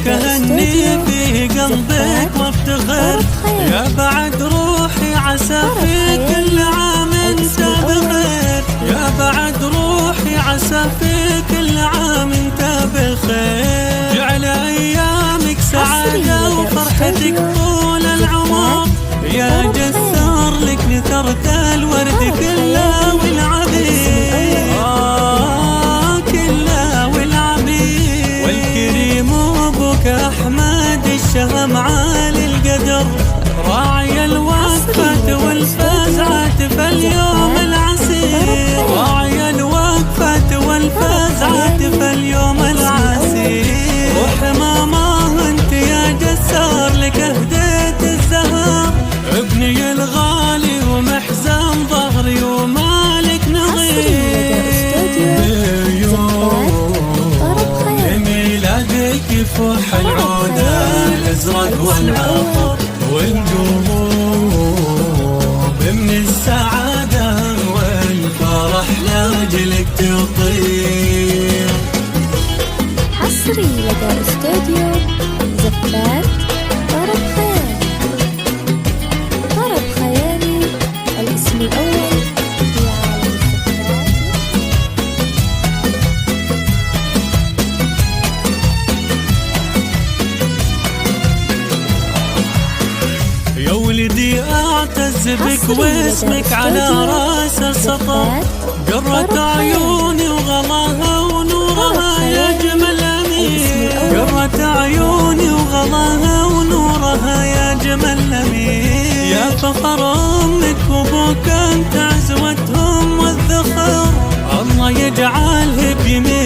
لك اهني في قلبك وافتخر، يا بعد روحي عسى في كل عام انت بخير، يا بعد روحي عسى في كل عام انت بخير، جعل ايامك سعادة وفرحتك طول العمر، يا جسار لك نثرت الورد كله والعبير، كله والعبير، والكريم ابوك احمد الشهم عالي القدر، راعي الوقفة والفزعة في اليوم العسير، راعي الوقفة والفزعة في اليوم العسير، وحمامه انت يا جسار لك اهديت الزهر، ابني الغالي ومحزن ظهري ومالك نظير، لميلادك يفوح العود الازرق والعطر، والقلوب من السعادة والفرح لاجلك تطير. حصري لدى استوديو زفات طرب خيالي. طرب خيالي الاسم الأول في عالم الزفات. يا ولدي اعتز بك واسمك على راس السطر، قرة عيوني وغلاها ونورها يا جمل امين، قرة عيوني وغلاها ونورها يا جمل امين، يا فخر امك وابوك انت عزوتهم والذخر، الله يجعله بيمين